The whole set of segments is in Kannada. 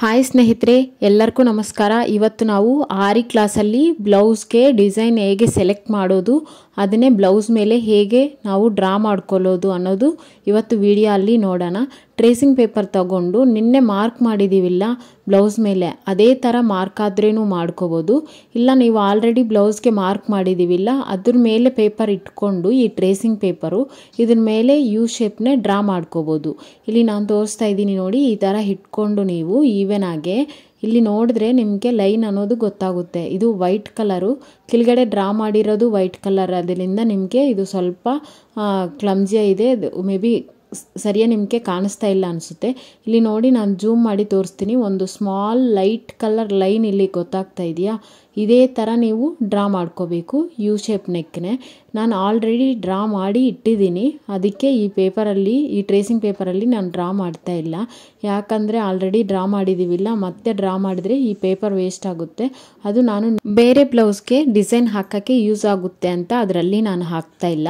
ಹಾಯ್ ಸ್ನೇಹಿತರೆ, ಎಲ್ಲರಿಗೂ ನಮಸ್ಕಾರ. ಇವತ್ತು ನಾವು ಆರಿ ಕ್ಲಾಸಲ್ಲಿ ಬ್ಲೌಸ್ಗೆ ಡಿಸೈನ್ ಹೇಗೆ ಸೆಲೆಕ್ಟ್ ಮಾಡೋದು, ಅದನ್ನೇ ಬ್ಲೌಸ್ ಮೇಲೆ ಹೇಗೆ ನಾವು ಡ್ರಾ ಮಾಡ್ಕೊಳ್ಳೋದು ಅನ್ನೋದು ಇವತ್ತು ವಿಡಿಯೋ ಅಲ್ಲಿ ನೋಡೋಣ. ಟ್ರೇಸಿಂಗ್ ಪೇಪರ್ ತಗೊಂಡು ನಿನ್ನೆ ಮಾರ್ಕ್ ಮಾಡಿದ್ದೀವಿಲ್ಲ ಬ್ಲೌಸ್ ಮೇಲೆ, ಅದೇ ಥರ ಮಾರ್ಕ್ ಆದ್ರೇನು ಮಾಡ್ಕೋಬೋದು. ಇಲ್ಲ ನೀವು ಆಲ್ರೆಡಿ ಬ್ಲೌಸ್ಗೆ ಮಾರ್ಕ್ ಮಾಡಿದ್ದೀವಿಲ್ಲ ಅದ್ರ ಮೇಲೆ ಪೇಪರ್ ಇಟ್ಕೊಂಡು ಈ ಟ್ರೇಸಿಂಗ್ ಪೇಪರು ಇದ್ರ ಮೇಲೆ ಯು ಶೇಪ್ನೇ ಡ್ರಾ ಮಾಡ್ಕೋಬೋದು. ಇಲ್ಲಿ ನಾನು ತೋರಿಸ್ತಾ ಇದ್ದೀನಿ ನೋಡಿ, ಈ ಥರ ಇಟ್ಕೊಂಡು ನೀವು ಈವನ್ ಆಗಿ ಇಲ್ಲಿ ನೋಡಿದ್ರೆ ನಿಮಗೆ ಲೈನ್ ಅನ್ನೋದು ಗೊತ್ತಾಗುತ್ತೆ. ಇದು ವೈಟ್ ಕಲರು, ಕೆಳಗಡೆ ಡ್ರಾ ಮಾಡಿರೋದು ವೈಟ್ ಕಲರ್, ಅದರಿಂದ ನಿಮಗೆ ಇದು ಸ್ವಲ್ಪ ಕ್ಲಮ್ಜಿಯ ಇದೆ, ಮೇ ಬಿ ಸರಿಯಾಗಿ ನಿಮಗೆ ಕಾಣಿಸ್ತಾ ಇಲ್ಲ ಅನಿಸುತ್ತೆ. ಇಲ್ಲಿ ನೋಡಿ ನಾನು ಜೂಮ್ ಮಾಡಿ ತೋರಿಸ್ತೀನಿ. ಒಂದು ಸ್ಮಾಲ್ ಲೈಟ್ ಕಲರ್ ಲೈನ್ ಇಲ್ಲಿ ಗೊತ್ತಾಗ್ತಾ ಇದೆಯಾ, ಇದೇ ಥರ ನೀವು ಡ್ರಾ ಮಾಡ್ಕೋಬೇಕು ಯು ಶೇಪ್ ನೆಕ್ನೆ. ನಾನು ಆಲ್ರೆಡಿ ಡ್ರಾ ಮಾಡಿ ಇಟ್ಟಿದ್ದೀನಿ, ಅದಕ್ಕೆ ಈ ಪೇಪರಲ್ಲಿ, ಈ ಟ್ರೇಸಿಂಗ್ ಪೇಪರಲ್ಲಿ ನಾನು ಡ್ರಾ ಮಾಡ್ತಾ ಇಲ್ಲ. ಯಾಕಂದರೆ ಆಲ್ರೆಡಿ ಡ್ರಾ ಮಾಡಿದ್ದೀವಿಲ್ಲ, ಮತ್ತೆ ಡ್ರಾ ಮಾಡಿದರೆ ಈ ಪೇಪರ್ ವೇಸ್ಟ್ ಆಗುತ್ತೆ. ಅದು ನಾನು ಬೇರೆ ಬ್ಲೌಸ್ಗೆ ಡಿಸೈನ್ ಹಾಕೋಕ್ಕೆ ಯೂಸ್ ಆಗುತ್ತೆ ಅಂತ ಅದರಲ್ಲಿ ನಾನು ಹಾಕ್ತಾ ಇಲ್ಲ.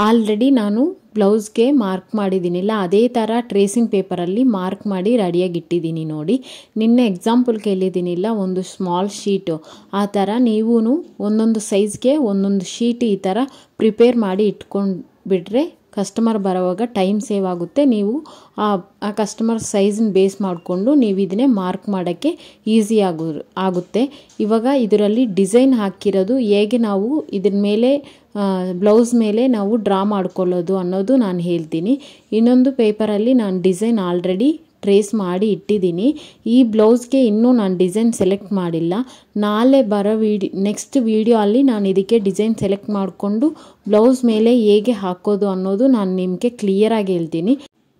ಆಲ್ರೆಡಿ ನಾನು ಬ್ಲೌಸ್ಗೆ ಮಾರ್ಕ್ ಮಾಡಿದ್ದೀನಿಲ್ಲ, ಅದೇ ಥರ ಟ್ರೇಸಿಂಗ್ ಪೇಪರಲ್ಲಿ ಮಾರ್ಕ್ ಮಾಡಿ ರೆಡಿಯಾಗಿ ಇಟ್ಟಿದ್ದೀನಿ ನೋಡಿ. ನಿನ್ನೆ ಎಕ್ಸಾಂಪಲ್ ಕೇಳಿದ್ದೀನಿಲ್ಲ, ಒಂದು ಸ್ಮಾಲ್ ಶೀಟು, ಆ ಥರ ನೀವು ಒಂದೊಂದು ಸೈಜ್ಗೆ ಒಂದೊಂದು ಶೀಟ್ ಈ ಥರ ಪ್ರಿಪೇರ್ ಮಾಡಿ ಇಟ್ಕೊಂಡು ಬಿಟ್ಟರೆ ಕಸ್ಟಮರ್ ಬರೋವಾಗ ಟೈಮ್ ಸೇವ್ ಆಗುತ್ತೆ. ನೀವು ಆ ಕಸ್ಟಮರ್ ಸೈಜನ್ನ ಬೇಸ್ ಮಾಡಿಕೊಂಡು ನೀವು ಇದನ್ನೇ ಮಾರ್ಕ್ ಮಾಡೋಕ್ಕೆ ಈಸಿ ಆಗುತ್ತೆ. ಇವಾಗ ಇದರಲ್ಲಿ ಡಿಸೈನ್ ಹಾಕಿರೋದು ಹೇಗೆ ನಾವು ಇದ್ರ ಮೇಲೆ ಬ್ಲೌಸ್ ಮೇಲೆ ನಾವು ಡ್ರಾ ಮಾಡ್ಕೊಳ್ಳೋದು ಅನ್ನೋದು ನಾನು ಹೇಳ್ತೀನಿ. ಇನ್ನೊಂದು ಪೇಪರಲ್ಲಿ ನಾನು ಡಿಸೈನ್ ಆಲ್ರೆಡಿ ಟ್ರೇಸ್ ಮಾಡಿ ಇಟ್ಟಿದ್ದೀನಿ. ಈ ಬ್ಲೌಸ್ಗೆ ಇನ್ನೂ ನಾನು ಡಿಸೈನ್ ಸೆಲೆಕ್ಟ್ ಮಾಡಿಲ್ಲ. ನಾಳೆ ಬರೋ ನೆಕ್ಸ್ಟ್ ವಿಡಿಯೋ ಅಲ್ಲಿ ನಾನು ಇದಕ್ಕೆ ಡಿಸೈನ್ ಸೆಲೆಕ್ಟ್ ಮಾಡಿಕೊಂಡು ಬ್ಲೌಸ್ ಮೇಲೆ ಹೇಗೆ ಹಾಕೋದು ಅನ್ನೋದು ನಾನು ನಿಮಗೆ ಕ್ಲಿಯರಾಗಿ ಹೇಳ್ತೀನಿ.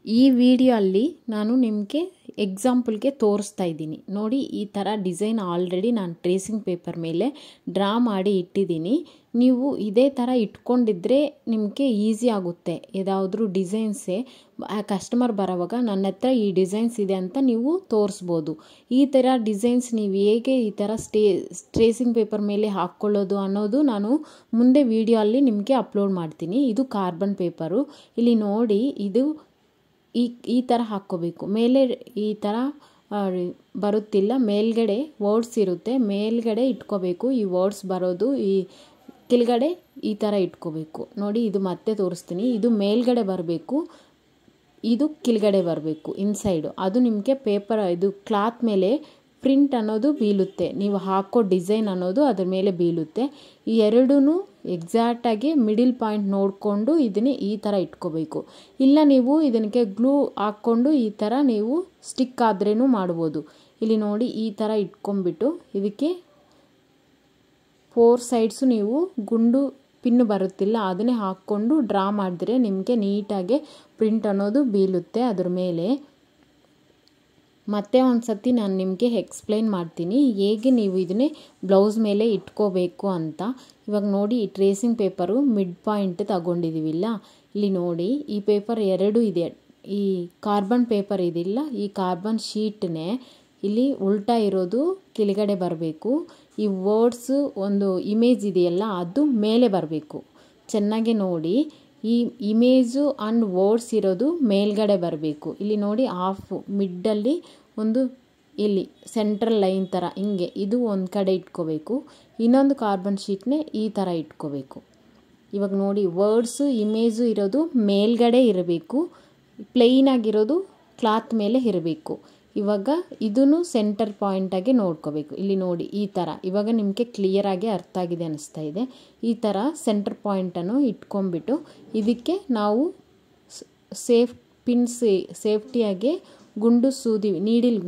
ಈ ವಿಡಿಯೋ ಅಲ್ಲಿ ನಾನು ನಿಮಗೆ ಎಕ್ಸಾಂಪಲ್ಗೆ ತೋರಿಸ್ತಾ ಇದ್ದೀನಿ ನೋಡಿ. ಈ ಥರ ಡಿಸೈನ್ ಆಲ್ರೆಡಿ ನಾನು ಟ್ರೇಸಿಂಗ್ ಪೇಪರ್ ಮೇಲೆ ಡ್ರಾ ಮಾಡಿ ಇಟ್ಟಿದ್ದೀನಿ. ನೀವು ಇದೇ ಥರ ಇಟ್ಕೊಂಡಿದ್ರೆ ನಿಮಗೆ ಈಸಿ ಆಗುತ್ತೆ. ಯಾವುದಾದ್ರೂ ಡಿಸೈನ್ಸೇ ಕಸ್ಟಮರ್ ಬರೋವಾಗ ನನ್ನ ಹತ್ರ ಈ ಡಿಸೈನ್ಸ್ ಇದೆ ಅಂತ ನೀವು ತೋರಿಸ್ಬೋದು. ಈ ಥರ ಡಿಸೈನ್ಸ್ ನೀವು ಹೇಗೆ ಈ ಥರ ಟ್ರೇಸಿಂಗ್ ಪೇಪರ್ ಮೇಲೆ ಹಾಕ್ಕೊಳ್ಳೋದು ಅನ್ನೋದು ನಾನು ಮುಂದೆ ವಿಡಿಯೋ ಅಲ್ಲಿ ನಿಮಗೆ ಅಪ್ಲೋಡ್ ಮಾಡ್ತೀನಿ. ಇದು ಕಾರ್ಬನ್ ಪೇಪರು. ಇಲ್ಲಿ ನೋಡಿ, ಇದು ಈ ಥರ ಹಾಕ್ಕೋಬೇಕು. ಮೇಲೆ ಈ ಥರ ಬರುತ್ತಿಲ್ಲ, ಮೇಲ್ಗಡೆ ವರ್ಡ್ಸ್ ಇರುತ್ತೆ, ಮೇಲ್ಗಡೆ ಇಟ್ಕೋಬೇಕು. ಈ ವರ್ಡ್ಸ್ ಬರೋದು ಈ ಕೆಳಗಡೆ ಈ ಥರ ಇಟ್ಕೋಬೇಕು ನೋಡಿ. ಇದು ಮತ್ತೆ ತೋರಿಸ್ತೀನಿ. ಇದು ಮೇಲ್ಗಡೆ ಬರಬೇಕು, ಇದು ಕೆಳಗಡೆ ಬರಬೇಕು ಇನ್ಸೈಡು. ಅದು ನಿಮಗೆ ಪೇಪರ್, ಇದು ಕ್ಲಾತ್ ಮೇಲೆ ಪ್ರಿಂಟ್ ಅನ್ನೋದು ಬೀಳುತ್ತೆ, ನೀವು ಹಾಕೋ ಡಿಸೈನ್ ಅನ್ನೋದು ಅದ್ರ ಮೇಲೆ ಬೀಳುತ್ತೆ. ಈ ಎರಡೂ ಎಕ್ಸಾಕ್ಟಾಗಿ ಮಿಡಿಲ್ ಪಾಯಿಂಟ್ ನೋಡಿಕೊಂಡು ಇದನ್ನೇ ಈ ಥರ ಇಟ್ಕೋಬೇಕು. ಇಲ್ಲ ನೀವು ಇದಕ್ಕೆ ಗ್ಲೂ ಹಾಕ್ಕೊಂಡು ಈ ಥರ ನೀವು ಸ್ಟಿಕ್ ಆದ್ರೇನು ಮಾಡ್ಬೋದು. ಇಲ್ಲಿ ನೋಡಿ, ಈ ಥರ ಇಟ್ಕೊಂಡ್ಬಿಟ್ಟು ಇದಕ್ಕೆ 4 ಸೈಡ್ಸು ನೀವು ಗುಂಡು ಪಿನ್ನು ಬರುತ್ತಿಲ್ಲ ಅದನ್ನೇ ಹಾಕ್ಕೊಂಡು ಡ್ರಾ ಮಾಡಿದ್ರೆ ನಿಮಗೆ ನೀಟಾಗಿ ಪ್ರಿಂಟ್ ಅನ್ನೋದು ಬೀಳುತ್ತೆ ಅದ್ರ ಮೇಲೆ. ಮತ್ತೆ ಒಂದು ಸತಿ ನಾನು ನಿಮಗೆ ಎಕ್ಸ್ಪ್ಲೈನ್ ಮಾಡ್ತೀನಿ ಹೇಗೆ ನೀವು ಇದನ್ನೇ ಬ್ಲೌಸ್ ಮೇಲೆ ಇಟ್ಕೋಬೇಕು ಅಂತ. ಇವಾಗ ನೋಡಿ, ಈ ಟ್ರೇಸಿಂಗ್ ಪೇಪರು ಮಿಡ್ ಪಾಯಿಂಟ್ ತಗೊಂಡಿದ್ದೀವಿಲ್ಲ, ಇಲ್ಲಿ ನೋಡಿ ಈ ಪೇಪರ್ ಎರಡು ಇದೆ. ಈ ಕಾರ್ಬನ್ ಪೇಪರ್ ಇದಿಲ್ಲ, ಈ ಕಾರ್ಬನ್ ಶೀಟ್ನೇ ಇಲ್ಲಿ ಉಲ್ಟಾ ಇರೋದು ಕೆಳಗಡೆ ಬರಬೇಕು. ಈ ವರ್ಡ್ಸು ಒಂದು ಇಮೇಜ್ ಇದೆಯಲ್ಲ ಅದು ಮೇಲೆ ಬರಬೇಕು. ಚೆನ್ನಾಗಿ ನೋಡಿ, ಈ ಇಮೇಜು ಆ್ಯಂಡ್ ವರ್ಡ್ಸ್ ಇರೋದು ಮೇಲ್ಗಡೆ ಬರಬೇಕು. ಇಲ್ಲಿ ನೋಡಿ, ಹಾಫ್ ಮಿಡ್ಡಲ್ಲಿ ಒಂದು ಇಲ್ಲಿ ಸೆಂಟ್ರಲ್ ಲೈನ್ ಥರ ಹಿಂಗೆ ಇದು ಒಂದು ಕಡೆ ಇಟ್ಕೋಬೇಕು. ಇನ್ನೊಂದು ಕಾರ್ಬನ್ ಶೀಟ್ನೇ ಈ ಥರ ಇಟ್ಕೋಬೇಕು. ಇವಾಗ ನೋಡಿ, ವರ್ಡ್ಸು ಇಮೇಜು ಇರೋದು ಮೇಲ್ಗಡೆ ಇರಬೇಕು, ಪ್ಲೈನ್ ಆಗಿರೋದು ಕ್ಲಾತ್ ಮೇಲೆ ಇರಬೇಕು. ಇವಾಗ ಇದನ್ನು ಸೆಂಟರ್ ಪಾಯಿಂಟಾಗಿ ನೋಡ್ಕೋಬೇಕು. ಇಲ್ಲಿ ನೋಡಿ ಈ ಥರ. ಇವಾಗ ನಿಮಗೆ ಕ್ಲಿಯರಾಗಿ ಅರ್ಥ ಆಗಿದೆ ಅನಿಸ್ತಾ ಇದೆ. ಈ ಥರ ಸೆಂಟರ್ ಪಾಯಿಂಟನ್ನು ಇಟ್ಕೊಂಡ್ಬಿಟ್ಟು ಇದಕ್ಕೆ ನಾವು ಸೇಫ್ಟಿಯಾಗಿ ಗುಂಡು ಸೂದಿ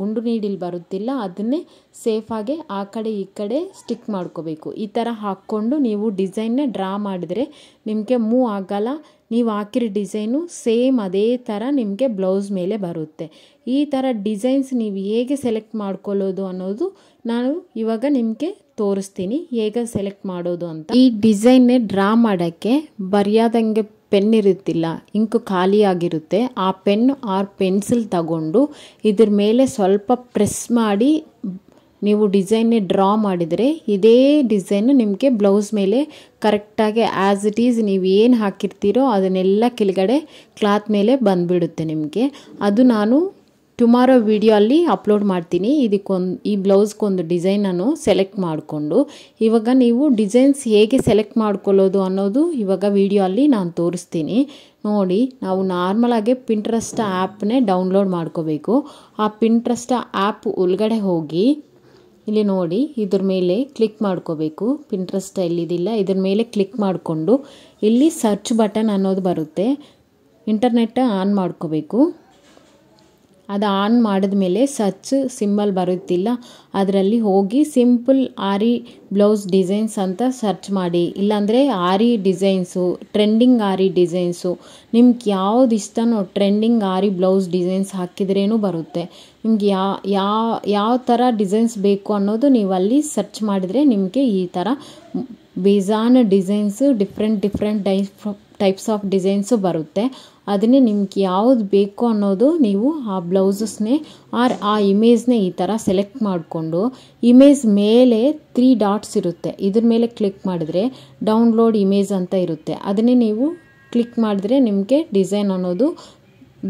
ಗುಂಡು ನೀಡಿಲ್ ಬರುತ್ತಿಲ್ಲ ಅದನ್ನೇ ಸೇಫಾಗಿ ಆ ಕಡೆ ಈ ಕಡೆ ಸ್ಟಿಕ್ ಮಾಡ್ಕೋಬೇಕು. ಈ ಥರ ಹಾಕ್ಕೊಂಡು ನೀವು ಡಿಸೈನ್ನ ಡ್ರಾ ಮಾಡಿದರೆ ನಿಮಗೆ ಮೂವ್ ಆಗಲ್ಲ. ನೀವು ಹಾಕಿರೋ ಡಿಸೈನು ಸೇಮ್ ಅದೇ ಥರ ನಿಮಗೆ ಬ್ಲೌಸ್ ಮೇಲೆ ಬರುತ್ತೆ. ಈ ಥರ ಡಿಸೈನ್ಸ್ ನೀವು ಹೇಗೆ ಸೆಲೆಕ್ಟ್ ಮಾಡ್ಕೊಳ್ಳೋದು ಅನ್ನೋದು ನಾನು ಇವಾಗ ನಿಮಗೆ ತೋರಿಸ್ತೀನಿ, ಹೇಗೆ ಸೆಲೆಕ್ಟ್ ಮಾಡೋದು ಅಂತ. ಈ ಡಿಸೈನ್ನೇ ಡ್ರಾ ಮಾಡೋಕ್ಕೆ ಬರೆಯೋದಂಗೆ ಪೆನ್ ಇರುತ್ತಿಲ್ಲ, ಇಂಕು ಖಾಲಿ ಆಗಿರುತ್ತೆ. ಆ ಪೆನ್ ಆರ್ ಪೆನ್ಸಿಲ್ ತಗೊಂಡು ಇದ್ರ ಮೇಲೆ ಸ್ವಲ್ಪ ಪ್ರೆಸ್ ಮಾಡಿ ನೀವು ಡಿಸೈನ್ನೇ ಡ್ರಾ ಮಾಡಿದರೆ ಇದೇ ಡಿಸೈನು ನಿಮಗೆ ಬ್ಲೌಸ್ ಮೇಲೆ ಕರೆಕ್ಟಾಗಿ ಆ್ಯಸ್ ಇಟ್ ಈಸ್ ನೀವು ಏನು ಹಾಕಿರ್ತೀರೋ ಅದನ್ನೆಲ್ಲ ಕೆಳಗಡೆ ಕ್ಲಾತ್ ಮೇಲೆ ಬಂದುಬಿಡುತ್ತೆ ನಿಮಗೆ. ಅದು ನಾನು ಟುಮಾರೋ ವಿಡಿಯೋ ಅಲ್ಲಿ ಅಪ್ಲೋಡ್ ಮಾಡ್ತೀನಿ. ಈ ಬ್ಲೌಸ್ಗೊಂದು ಡಿಸೈನನ್ನು ಸೆಲೆಕ್ಟ್ ಮಾಡಿಕೊಂಡು ಇವಾಗ ನೀವು ಡಿಸೈನ್ಸ್ ಹೇಗೆ ಸೆಲೆಕ್ಟ್ ಮಾಡ್ಕೊಳ್ಳೋದು ಅನ್ನೋದು ಇವಾಗ ವಿಡಿಯೋ ಅಲ್ಲಿ ನಾನು ತೋರಿಸ್ತೀನಿ. ನೋಡಿ, ನಾವು ನಾರ್ಮಲ್ ಆಗಿ ಪಿಂಟ್ರೆಸ್ಟ್ ಆ್ಯಪ್ನೇ ಡೌನ್ಲೋಡ್ ಮಾಡ್ಕೋಬೇಕು. ಆ ಪಿಂಟ್ರೆಸ್ಟ್ ಆ್ಯಪ್ ಒಳಗಡೆ ಹೋಗಿ ಇಲ್ಲಿ ನೋಡಿ ಇದ್ರ ಮೇಲೆ ಕ್ಲಿಕ್ ಮಾಡ್ಕೋಬೇಕು. ಪಿಂಟ್ರೆಸ್ಟ್ ಎಲ್ಲಿದಿಲ್ಲ ಇದ್ರ ಮೇಲೆ ಕ್ಲಿಕ್ ಮಾಡಿಕೊಂಡು ಇಲ್ಲಿ ಸರ್ಚ್ ಬಟನ್ ಅನ್ನೋದು ಬರುತ್ತೆ. ಇಂಟರ್ನೆಟ್ ಆನ್ ಮಾಡ್ಕೋಬೇಕು. ಅದು ಆನ್ ಮಾಡಿದ ಮೇಲೆ ಸರ್ಚ್ ಸಿಂಬಲ್ ಬರುತ್ತಿಲ್ಲ, ಅದರಲ್ಲಿ ಹೋಗಿ ಸಿಂಪಲ್ ಆರಿ ಬ್ಲೌಸ್ ಡಿಸೈನ್ಸ್ ಅಂತ ಸರ್ಚ್ ಮಾಡಿ. ಇಲ್ಲಾಂದರೆ ಆರಿ ಡಿಸೈನ್ಸು, ಟ್ರೆಂಡಿಂಗ್ ಆರಿ ಡಿಸೈನ್ಸು, ನಿಮ್ಗೆ ಯಾವ್ದು ಇಷ್ಟನೋ ಟ್ರೆಂಡಿಂಗ್ ಆರಿ ಬ್ಲೌಸ್ ಡಿಸೈನ್ಸ್ ಹಾಕಿದ್ರೇನೂ ಬರುತ್ತೆ. ನಿಮ್ಗೆ ಯಾವ ಥರ ಡಿಸೈನ್ಸ್ ಬೇಕು ಅನ್ನೋದು ನೀವು ಅಲ್ಲಿ ಸರ್ಚ್ ಮಾಡಿದರೆ ನಿಮಗೆ ಈ ಥರ ಬೇಜಾನ್ designs different types of designs ಬರುತ್ತೆ. ಅದನ್ನೇ ನಿಮ್ಗೆ ಯಾವುದು ಬೇಕು ಅನ್ನೋದು ನೀವು ಆ ಬ್ಲೌಸಸ್ನೇ ಆ ಇಮೇಜ್ನೇ ಈ ಥರ ಸೆಲೆಕ್ಟ್ ಮಾಡಿಕೊಂಡು ಇಮೇಜ್ ಮೇಲೆ 3 ಡಾಟ್ಸ್ ಇರುತ್ತೆ, ಇದ್ರ ಮೇಲೆ ಕ್ಲಿಕ್ ಮಾಡಿದ್ರೆ ಡೌನ್ಲೋಡ್ ಇಮೇಜ್ ಅಂತ ಇರುತ್ತೆ. ಅದನ್ನೇ ನೀವು ಕ್ಲಿಕ್ ಮಾಡಿದ್ರೆ ನಿಮಗೆ ಡಿಸೈನ್ ಅನ್ನೋದು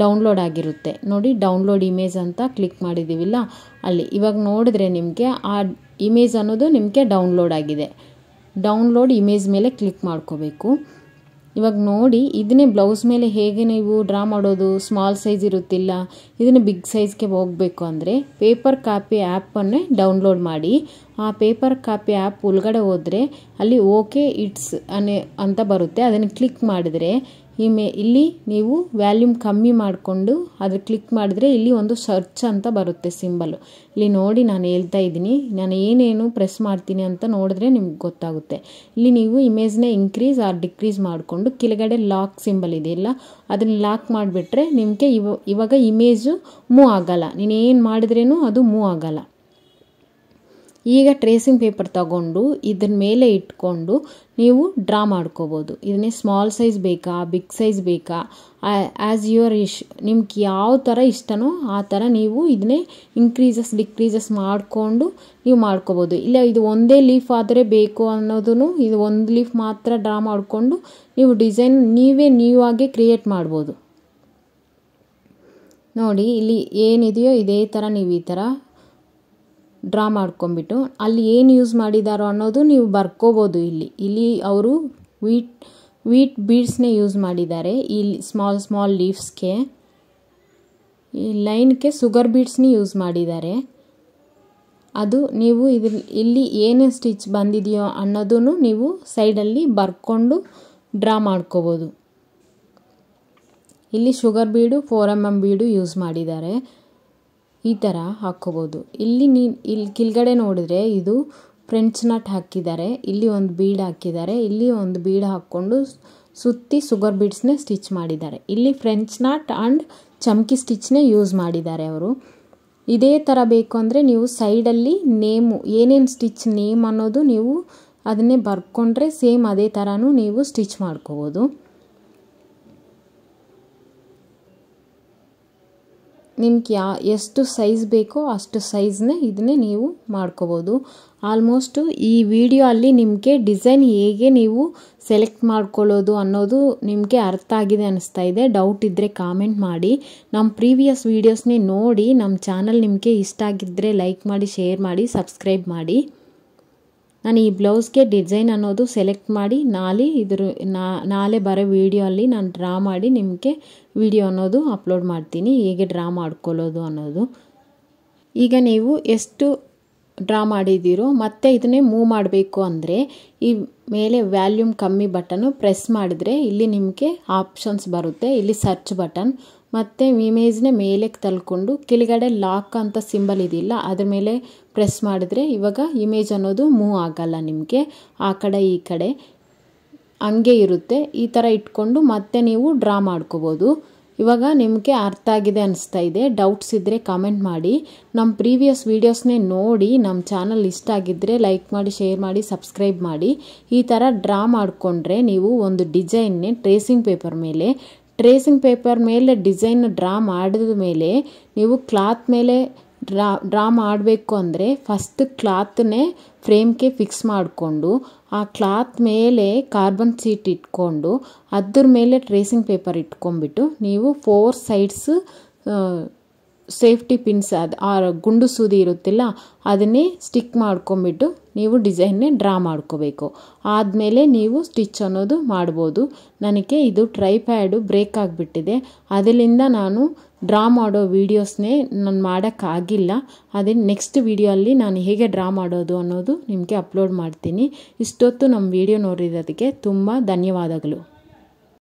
ಡೌನ್ಲೋಡ್ ಆಗಿರುತ್ತೆ. ನೋಡಿ, ಡೌನ್ಲೋಡ್ ಇಮೇಜ್ ಅಂತ ಕ್ಲಿಕ್ ಮಾಡಿದ್ದೀವಿಲ್ಲ ಅಲ್ಲಿ. ಇವಾಗ ನೋಡಿದ್ರೆ ನಿಮಗೆ ಆ ಇಮೇಜ್ ಅನ್ನೋದು ನಿಮಗೆ ಡೌನ್ಲೋಡ್ ಆಗಿದೆ. ಡೌನ್ಲೋಡ್ ಇಮೇಜ್ ಮೇಲೆ ಕ್ಲಿಕ್ ಮಾಡ್ಕೋಬೇಕು. ಇವಾಗ ನೋಡಿ, ಇದನ್ನೇ ಬ್ಲೌಸ್ ಮೇಲೆ ಹೇಗೆ ನೀವು ಡ್ರಾ ಮಾಡೋದು. ಸ್ಮಾಲ್ ಸೈಜ್ ಇರುತ್ತಿಲ್ಲ, ಇದನ್ನು ಬಿಗ್ ಸೈಜ್ಗೆ ಹೋಗಬೇಕು ಅಂದರೆ ಪೇಪರ್ ಕಾಪಿ ಆ್ಯಪನ್ನೇ ಡೌನ್ಲೋಡ್ ಮಾಡಿ. ಆ ಪೇಪರ್ ಕಾಪಿ ಆ್ಯಪ್ ಒಳಗಡೆ ಹೋದರೆ ಅಲ್ಲಿ ಓಕೆ ಇಟ್ಸ್ ಅಂತ ಬರುತ್ತೆ. ಅದನ್ನು ಕ್ಲಿಕ್ ಮಾಡಿದರೆ ಇಲ್ಲಿ ನೀವು ವ್ಯಾಲ್ಯೂಮ್ ಕಮ್ಮಿ ಮಾಡಿಕೊಂಡು ಅದು ಕ್ಲಿಕ್ ಮಾಡಿದರೆ ಇಲ್ಲಿ ಒಂದು ಸರ್ಚ್ ಅಂತ ಬರುತ್ತೆ ಸಿಂಬಲ್. ಇಲ್ಲಿ ನೋಡಿ, ನಾನು ಹೇಳ್ತಾ ಇದ್ದೀನಿ, ನಾನು ಏನೇನು ಪ್ರೆಸ್ ಮಾಡ್ತೀನಿ ಅಂತ ನೋಡಿದ್ರೆ ನಿಮ್ಗೆ ಗೊತ್ತಾಗುತ್ತೆ. ಇಲ್ಲಿ ನೀವು ಇಮೇಜ್ನ ಇನ್ಕ್ರೀಸ್ ಆರ್ ಡಿಕ್ರೀಸ್ ಮಾಡಿಕೊಂಡು ಕೆಳಗಡೆ ಲಾಕ್ ಸಿಂಬಲ್ ಇದೆಯಲ್ಲ ಅದನ್ನು ಲಾಕ್ ಮಾಡಿಬಿಟ್ರೆ ನಿಮಗೆ ಇವಾಗ ಇಮೇಜು ಮೂವ್ ಆಗಲ್ಲ. ನೀನು ಏನು ಮಾಡಿದ್ರೇನು ಅದು ಮೂವ್ ಆಗಲ್ಲ. ಈಗ ಟ್ರೇಸಿಂಗ್ ಪೇಪರ್ ತಗೊಂಡು ಇದ್ರ ಮೇಲೆ ಇಟ್ಕೊಂಡು ನೀವು ಡ್ರಾ ಮಾಡ್ಕೋಬೋದು. ಇದನ್ನೇ ಸ್ಮಾಲ್ ಸೈಜ್ ಬೇಕಾ, ಬಿಗ್ ಸೈಜ್ ಬೇಕಾ, ಆ್ಯಸ್ ಯುವರ್ ನಿಮ್ಗೆ ಯಾವ ಥರ ಇಷ್ಟನೋ ಆ ಥರ ನೀವು ಇದನ್ನೇ ಇನ್ಕ್ರೀಸಸ್ ಡಿಕ್ರೀಸಸ್ ಮಾಡಿಕೊಂಡು ನೀವು ಮಾಡ್ಕೋಬೋದು. ಇಲ್ಲ ಇದು ಒಂದೇ ಲೀಫ್ ಆದರೆ ಬೇಕು ಅನ್ನೋದನ್ನು ಇದು ಒಂದು ಲೀಫ್ ಮಾತ್ರ ಡ್ರಾ ಮಾಡಿಕೊಂಡು ನೀವು ಡಿಸೈನ್ ನೀವಾಗೆ ಕ್ರಿಯೇಟ್ ಮಾಡ್ಬೋದು. ನೋಡಿ, ಇಲ್ಲಿ ಏನಿದೆಯೋ ಇದೇ ಥರ ನೀವು ಈ ಥರ ಡ್ರಾ ಮಾಡ್ಕೊಂಬಿಟ್ಟು ಅಲ್ಲಿ ಏನು ಯೂಸ್ ಮಾಡಿದಾರೋ ಅನ್ನೋದು ನೀವು ಬರ್ಕೋಬೋದು. ಇಲ್ಲಿ ಅವರು ವೀಟ್ ಬೀಡ್ಸ್ನೇ ಯೂಸ್ ಮಾಡಿದ್ದಾರೆ. ಇಲ್ಲಿ ಸ್ಮಾಲ್ ಲೀವ್ಸ್ಗೆ, ಈ ಲೈನ್ಗೆ ಶುಗರ್ ಬೀಡ್ಸ್ನೇ ಯೂಸ್ ಮಾಡಿದ್ದಾರೆ. ಅದು ನೀವು ಇಲ್ಲಿ ಏನೇನು ಸ್ಟಿಚ್ ಬಂದಿದೆಯೋ ಅನ್ನೋದನ್ನು ನೀವು ಸೈಡಲ್ಲಿ ಬರ್ಕೊಂಡು ಡ್ರಾ ಮಾಡ್ಕೋಬೋದು. ಇಲ್ಲಿ ಶುಗರ್ ಬೀಡು 4mm ಬೀಡು ಯೂಸ್ ಮಾಡಿದ್ದಾರೆ. ಈ ಥರ ಹಾಕ್ಕೋಬೋದು. ಇಲ್ಲಿ ಕೆಳಗಡೆ ನೋಡಿದ್ರೆ ಇದು ಫ್ರೆಂಚ್ ನಟ್ ಹಾಕಿದ್ದಾರೆ, ಇಲ್ಲಿ ಒಂದು ಬೀಡ್ ಹಾಕಿದ್ದಾರೆ, ಇಲ್ಲಿ ಒಂದು ಬೀಡ್ ಹಾಕ್ಕೊಂಡು ಸುತ್ತಿ ಶುಗರ್ ಬೀಡ್ಸ್ನೇ ಸ್ಟಿಚ್ ಮಾಡಿದ್ದಾರೆ. ಇಲ್ಲಿ ಫ್ರೆಂಚ್ ನಟ್ ಆ್ಯಂಡ್ ಚಮ್ಕಿ ಸ್ಟಿಚ್ನೇ ಯೂಸ್ ಮಾಡಿದ್ದಾರೆ ಅವರು. ಇದೇ ಥರ ಬೇಕು ಅಂದರೆ ನೀವು ಸೈಡಲ್ಲಿ ನೇಮು ಏನೇನು ಸ್ಟಿಚ್ ನೇಮ್ ಅನ್ನೋದು ನೀವು ಅದನ್ನೇ ಬರ್ಕೊಂಡ್ರೆ ಸೇಮ್ ಅದೇ ಥರನೂ ನೀವು ಸ್ಟಿಚ್ ಮಾಡ್ಕೋಬೋದು. ನಿಮ್ಗೆ ಎಷ್ಟು ಸೈಜ್ ಬೇಕೋ ಅಷ್ಟು ಸೈಜ್ನೇ ಇದನ್ನೇ ನೀವು ಮಾಡ್ಕೋಬೋದು. ಆಲ್ಮೋಸ್ಟು ಈ ವಿಡಿಯೋ ಅಲ್ಲಿ ನಿಮಗೆ ಡಿಸೈನ್ ಹೇಗೆ ನೀವು ಸೆಲೆಕ್ಟ್ ಮಾಡ್ಕೊಳ್ಳೋದು ಅನ್ನೋದು ನಿಮಗೆ ಅರ್ಥ ಆಗಿದೆ ಅನ್ನಿಸ್ತಾ ಇದೆ. ಡೌಟ್ ಇದ್ದರೆ ಕಾಮೆಂಟ್ ಮಾಡಿ. ನಮ್ಮ ಪ್ರೀವಿಯಸ್ ವೀಡಿಯೋಸ್ನೇ ನೋಡಿ. ನಮ್ಮ ಚಾನಲ್ ನಿಮಗೆ ಇಷ್ಟ ಆಗಿದ್ದರೆ ಲೈಕ್ ಮಾಡಿ, ಶೇರ್ ಮಾಡಿ, ಸಬ್ಸ್ಕ್ರೈಬ್ ಮಾಡಿ. ನಾನು ಈ ಬ್ಲೌಸ್ಗೆ ಡಿಸೈನ್ ಅನ್ನೋದು ಸೆಲೆಕ್ಟ್ ಮಾಡಿ ನಾಳೆ ಬರೋ ವಿಡಿಯೋ ಅಲ್ಲಿ ನಾನು ಡ್ರಾ ಮಾಡಿ ನಿಮಗೆ ವಿಡಿಯೋ ಅನ್ನೋದು ಅಪ್ಲೋಡ್ ಮಾಡ್ತೀನಿ, ಹೇಗೆ ಡ್ರಾ ಮಾಡ್ಕೊಳ್ಳೋದು ಅನ್ನೋದು. ಈಗ ನೀವು ಎಷ್ಟು ಡ್ರಾ ಮಾಡಿದ್ದೀರೋ ಮತ್ತೆ ಇದನ್ನೇ ಮೂವ್ ಮಾಡಬೇಕು ಅಂದರೆ ಈ ಮೇಲೆ ವ್ಯಾಲ್ಯೂಮ್ ಕಮ್ಮಿ ಬಟನ್ನು ಪ್ರೆಸ್ ಮಾಡಿದರೆ ಇಲ್ಲಿ ನಿಮಗೆ ಆಪ್ಷನ್ಸ್ ಬರುತ್ತೆ. ಇಲ್ಲಿ ಸರ್ಚ್ ಬಟನ್ ಮತ್ತು ಇಮೇಜ್ನ ಮೇಲೆ ತಳ್ಕೊಂಡು ಕೆಳಗಡೆ ಲಾಕ್ ಅಂತ ಸಿಂಬಲ್ ಇದೆಯಲ್ಲ ಅದ್ರ ಮೇಲೆ ಪ್ರೆಸ್ ಮಾಡಿದ್ರೆ ಇವಾಗ ಇಮೇಜ್ ಅನ್ನೋದು ಮೂವ್ ಆಗಲ್ಲ. ನಿಮಗೆ ಆ ಕಡೆ ಈ ಕಡೆ ಹಂಗೆ ಇರುತ್ತೆ. ಈ ಥರ ಇಟ್ಕೊಂಡು ಮತ್ತೆ ನೀವು ಡ್ರಾ ಮಾಡ್ಕೋಬೋದು. ಇವಾಗ ನಿಮಗೆ ಅರ್ಥ ಆಗಿದೆ ಅನಿಸ್ತಾ ಇದೆ. ಡೌಟ್ಸ್ ಇದ್ದರೆ ಕಾಮೆಂಟ್ ಮಾಡಿ. ನಮ್ಮ ಪ್ರೀವಿಯಸ್ ವೀಡಿಯೋಸ್ನೇ ನೋಡಿ. ನಮ್ಮ ಚಾನಲ್ ಇಷ್ಟ ಆಗಿದ್ದರೆ ಲೈಕ್ ಮಾಡಿ, ಶೇರ್ ಮಾಡಿ, ಸಬ್ಸ್ಕ್ರೈಬ್ ಮಾಡಿ. ಈ ಥರ ಡ್ರಾ ಮಾಡಿಕೊಂಡ್ರೆ ನೀವು ಒಂದು ಡಿಸೈನ್ನೇ ಟ್ರೇಸಿಂಗ್ ಪೇಪರ್ ಮೇಲೆ ಡಿಸೈನ್ ಡ್ರಾ ಮಾಡಿದ ಮೇಲೆ ನೀವು ಕ್ಲಾತ್ ಮೇಲೆ ಡ್ರಾ ಮಾಡಬೇಕು ಅಂದರೆ ಫಸ್ಟ್ ಕ್ಲಾತ್ನೇ ಫ್ರೇಮ್ಗೆ ಫಿಕ್ಸ್ ಮಾಡಿಕೊಂಡು ಆ ಕ್ಲಾತ್ ಮೇಲೆ ಕಾರ್ಬನ್ ಶೀಟ್ ಇಟ್ಕೊಂಡು ಅದ್ರ ಮೇಲೆ ಟ್ರೇಸಿಂಗ್ ಪೇಪರ್ ಇಟ್ಕೊಂಡ್ಬಿಟ್ಟು ನೀವು 4 ಸೈಡ್ಸ್ ಸೇಫ್ಟಿ ಪಿನ್ಸ್ ಆ ಗುಂಡು ಸೂದಿ ಇರುತ್ತಿಲ್ಲ ಅದನ್ನೇ ಸ್ಟಿಕ್ ಮಾಡ್ಕೊಂಬಿಟ್ಟು ನೀವು ಡಿಸೈನ್ನೇ ಡ್ರಾ ಮಾಡ್ಕೋಬೇಕು. ಆದಮೇಲೆ ನೀವು ಸ್ಟಿಚ್ ಅನ್ನೋದು ಮಾಡ್ಬೋದು. ನನಗೆ ಇದು ಟ್ರೈಪ್ಯಾಡು ಬ್ರೇಕ್ ಆಗಿಬಿಟ್ಟಿದೆ, ಅದರಿಂದ ನಾನು ಡ್ರಾ ಮಾಡೋ ವೀಡಿಯೋಸ್ನೇ ನಾನು ಮಾಡೋಕ್ಕಾಗಿಲ್ಲ. ಅದೇ ನೆಕ್ಸ್ಟ್ ವೀಡಿಯೋಲ್ಲಿ ನಾನು ಹೇಗೆ ಡ್ರಾ ಮಾಡೋದು ಅನ್ನೋದು ನಿಮಗೆ ಅಪ್ಲೋಡ್ ಮಾಡ್ತೀನಿ. ಇಷ್ಟೊತ್ತು ನಮ್ಮ ವೀಡಿಯೋ ನೋಡಿರೋದಕ್ಕೆ ತುಂಬ ಧನ್ಯವಾದಗಳು.